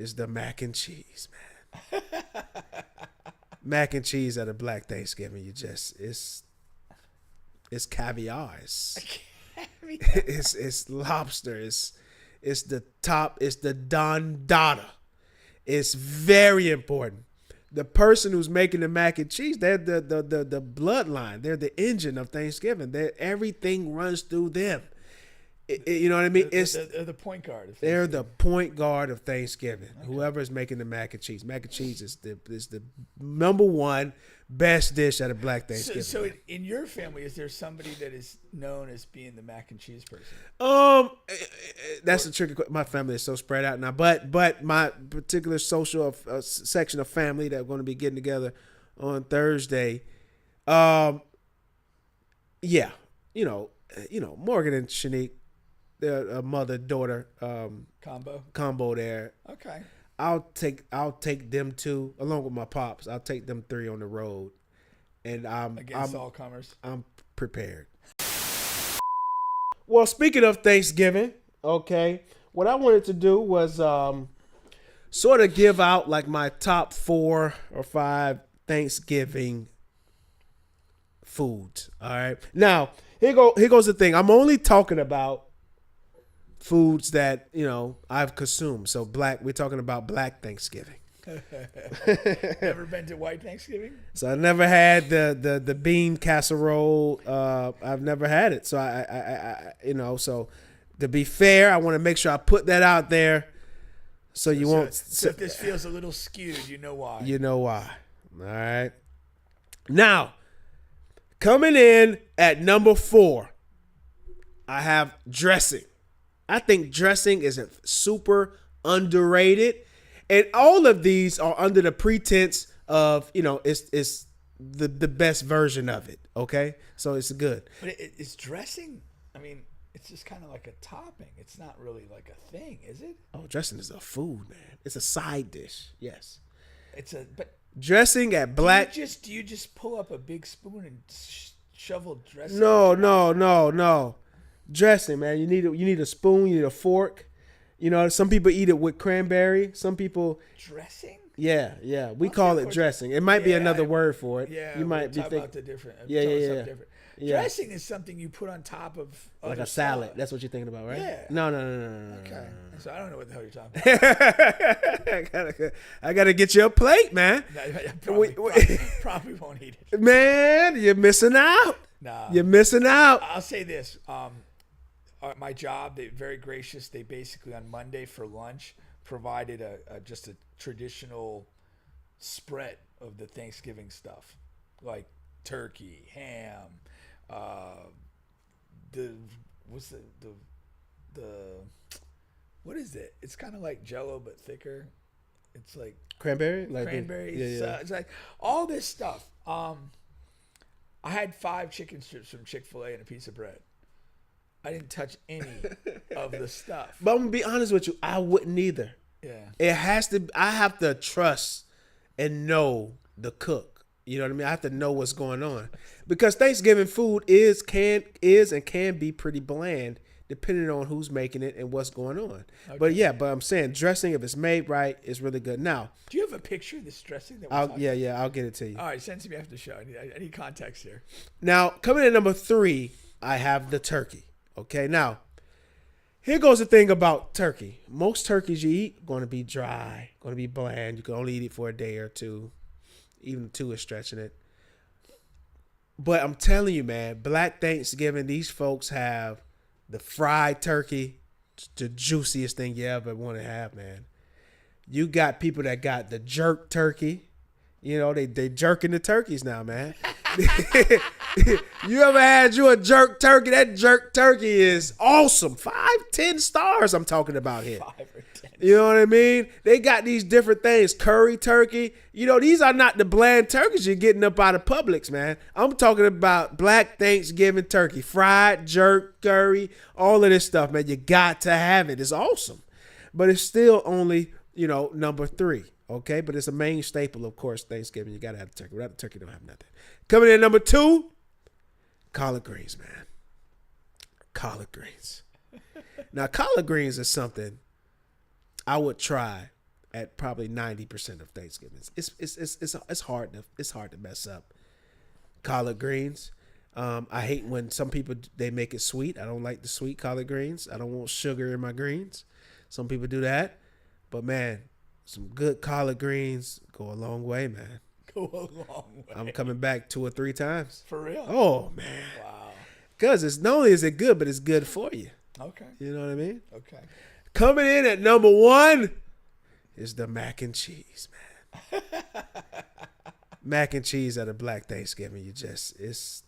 is the mac and cheese, man. Mac and cheese at a Black Thanksgiving, it's caviar, it's lobster, it's the top, it's the Don Dada. It's very important. The person who's making the mac and cheese, they're the bloodline. They're the engine of Thanksgiving. Everything runs through them. You know what I mean? They're the point guard. They're the point guard of Thanksgiving. Okay. Whoever is making the mac and cheese. Mac and cheese is the number one best dish at a Black Thanksgiving. So in your family, is there somebody that is known as being the mac and cheese person? That's a tricky question. My family is so spread out now, but my particular social section of family that are going to be getting together on Thursday, yeah, Morgan and Shanique. They're a mother-daughter combo there. Okay. I'll take them two along with my pops. I'll take them three on the road, and against all comers. I'm prepared. Well, speaking of Thanksgiving, okay, what I wanted to do was sort of give out like my top 4 or 5 Thanksgiving foods. All right. Now here goes the thing. I'm only talking about foods that, I've consumed. So we're talking about Black Thanksgiving. Never been to White Thanksgiving? So I never had the bean casserole. I've never had it. So I so to be fair, I want to make sure I put that out there so you won't. So if this feels a little skewed, you know why. You know why. All right. Now, coming in at number 4, I have dressing. I think dressing is super underrated. And all of these are under the pretense of, it's the best version of it. Okay? So it's good. But it's dressing. I mean, it's just kind of like a topping. It's not really like a thing, is it? Oh, dressing is a food, man. It's a side dish. Yes. But dressing at Black. Do you just pull up a big spoon and shovel dressing? No. Dressing, man. You need a spoon. You need a fork. Some people eat it with cranberry. Some people dressing. Yeah. We call it dressing. It might be another word for it. Yeah, you might be thinking about the different. Yeah. Different. Dressing is something you put on top of like a salad. Stuff. That's what you're thinking about, right? Yeah. No. Okay. So I don't know what the hell you're talking about. I gotta get you a plate, man. Probably won't eat it. Man, you're missing out. Nah. You're missing out. I'll say this. My job, they're very gracious. They basically on Monday for lunch provided just a traditional spread of the Thanksgiving stuff, like turkey, ham, what is it? It's kind of like Jell-O but thicker. It's like cranberry, cranberries. It's like all this stuff. I had 5 chicken strips from Chick-fil-A and a piece of bread. I didn't touch any of the stuff. But I'm gonna be honest with you, I wouldn't either. Yeah. It has to. I have to trust and know the cook. You know what I mean? I have to know what's going on because Thanksgiving food can be pretty bland depending on who's making it and what's going on. Okay. But I'm saying dressing, if it's made right, is really good. Now, do you have a picture of this dressing? I'll get it to you. All right, send it to me after the show. I need context here. Now, coming in number 3, I have the turkey. Okay, now, here goes the thing about turkey. Most turkeys you eat going to be dry, going to be bland. You can only eat it for a day or 2. Even 2 is stretching it. But I'm telling you, man, Black Thanksgiving, these folks have the fried turkey, the juiciest thing you ever want to have, man. You got people that got the jerk turkey. They jerking the turkeys now, man. You ever had a jerk turkey? That jerk turkey is awesome. 5, 10 stars I'm talking about here. 5 or 10. You know what I mean? They got these different things. Curry turkey. These are not the bland turkeys you're getting up out of Publix, man. I'm talking about Black Thanksgiving turkey. Fried, jerk, curry, all of this stuff, man. You got to have it. It's awesome. But it's still only, number 3. Okay, but it's a main staple, of course, Thanksgiving. You got to have the turkey. Without the turkey, you don't have nothing. Coming in number 2, collard greens, man. Collard greens. Now, collard greens is something I would try at probably 90% of Thanksgivings. It's hard to mess up. Collard greens. I hate when some people they make it sweet. I don't like the sweet collard greens. I don't want sugar in my greens. Some people do that, but man, some good collard greens go a long way, man. Go a long way. I'm coming back 2 or 3 times. For real? Oh man. Wow. Because it's not only is it good, but it's good for you. Okay. You know what I mean? Okay. Coming in at number 1 is the mac and cheese, man. Mac and cheese at a Black Thanksgiving, it's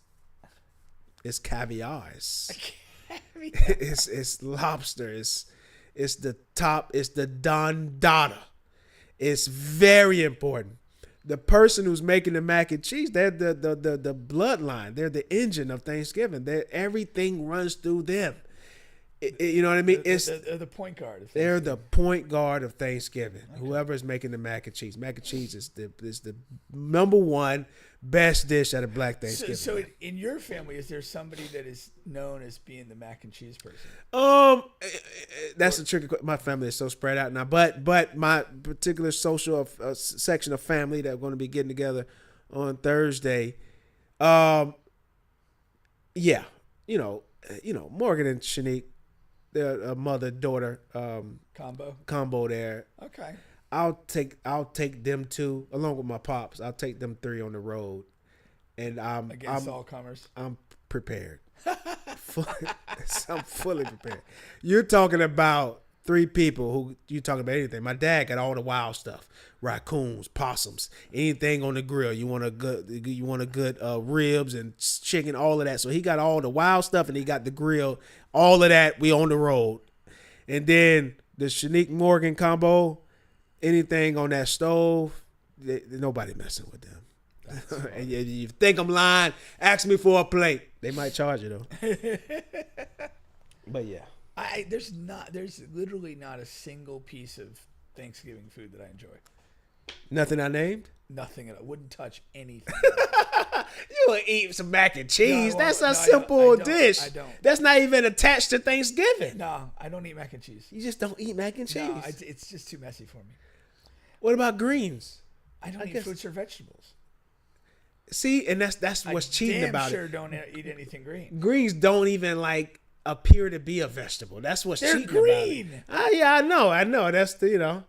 caviar. It's lobster. It's the top. It's the Don Dada. It's very important. The person who's making the mac and cheese, they're the bloodline. They're the engine of Thanksgiving. Everything runs through them. You know what I mean? They're the point guard. They're the point guard of Thanksgiving. Okay. Whoever is making the mac and cheese. Mac and cheese is the number 1 best dish at a Black Thanksgiving. So in your family, is there somebody that is known as being the mac and cheese person? That's a tricky question. My family is so spread out now, but my particular social section of family that are going to be getting together on Thursday, yeah, you know, Morgan and Shanique, they're a mother-daughter combo there. Okay. I'll take them 2 along with my pops. I'll take them 3 on the road, and I'm all comers. I'm prepared. I'm fully prepared. You're talking about 3 people who you talking about anything. My dad got all the wild stuff: raccoons, possums, anything on the grill. You want a good ribs and chicken, all of that. So he got all the wild stuff, and he got the grill, all of that. We on the road, and then the Shanique Morgan combo. Anything on that stove, nobody messing with them. And you think I'm lying, ask me for a plate. They might charge you though. But yeah. There's literally not a single piece of Thanksgiving food that I enjoy. Nothing I named? Nothing. I wouldn't touch anything. You would eat some mac and cheese. That's a simple dish. I don't. That's not even attached to Thanksgiving. No, I don't eat mac and cheese. You just don't eat mac and cheese? No, it's just too messy for me. What about greens? I don't eat fruits or vegetables. See, and that's what's cheating about it. I don't eat anything green. Greens don't even appear to be a vegetable. That's what's cheating green. About it. Yeah, I know. That's the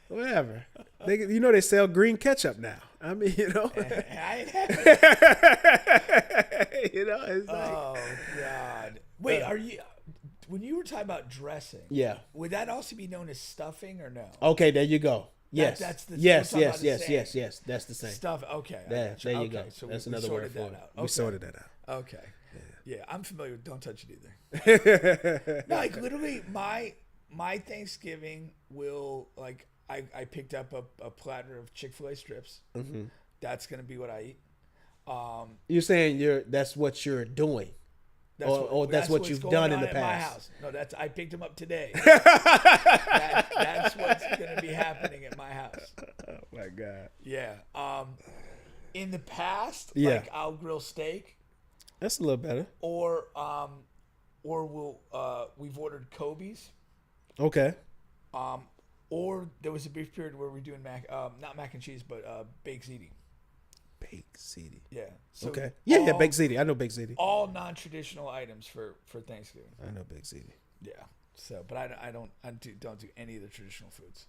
whatever. They sell green ketchup now. I mean, I ain't happy. It's like, oh God. Wait, are you? When you were talking about dressing, yeah, would that also be known as stuffing or no? Okay, there you go. Yes. That's the yes. That's the same stuff. Okay. There you go. So that's another word for it. Okay. We sorted that out. Okay. Yeah, I'm familiar with Don't Touch It Either. No, literally, my Thanksgiving will I picked up a platter of Chick-fil-A strips. Mm-hmm. That's gonna be what I eat. You're saying that's what you're doing. That's what you've done in the past. My house. No, I picked them up today. That's what's going to be happening at my house. Oh my God. Yeah. In the past, I'll grill steak. That's a little better. Or we've ordered Kobe's. Okay. Or there was a brief period where we're doing not mac and cheese, but baked ziti. Baked ziti. Yeah. So okay. Yeah, baked ziti. I know baked ziti. All non-traditional items for Thanksgiving. I know baked ziti. Yeah. So, but I don't do any of the traditional foods.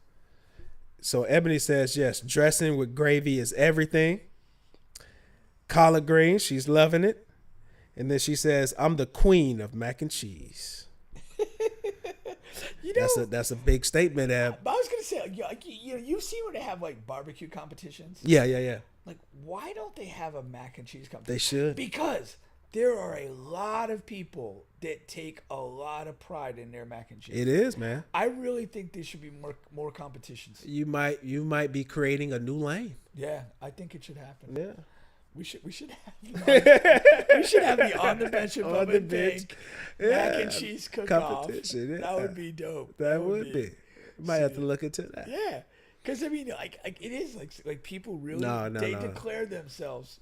So Ebony says yes, dressing with gravy is everything. Collard greens, she's loving it, and then she says, "I'm the queen of mac and cheese." That's a big statement, Eb. I was gonna say, you see where they have barbecue competitions? Yeah. Why don't they have a mac and cheese competition? They should. Because there are a lot of people that take a lot of pride in their mac and cheese. It is, man. I really think there should be more competitions. You might be creating a new lane. Yeah, I think it should happen. Yeah. We should have the on the bench and on the bench mac and cheese cook-off. Competition. Yeah. That would be dope. That would be. Might have to look into that. Yeah. Because it is like people really declare themselves.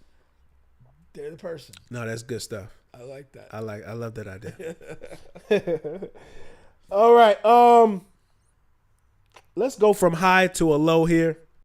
They're the person. No, that's good stuff. I like that. I love that idea. All right. let's go from high to a low here.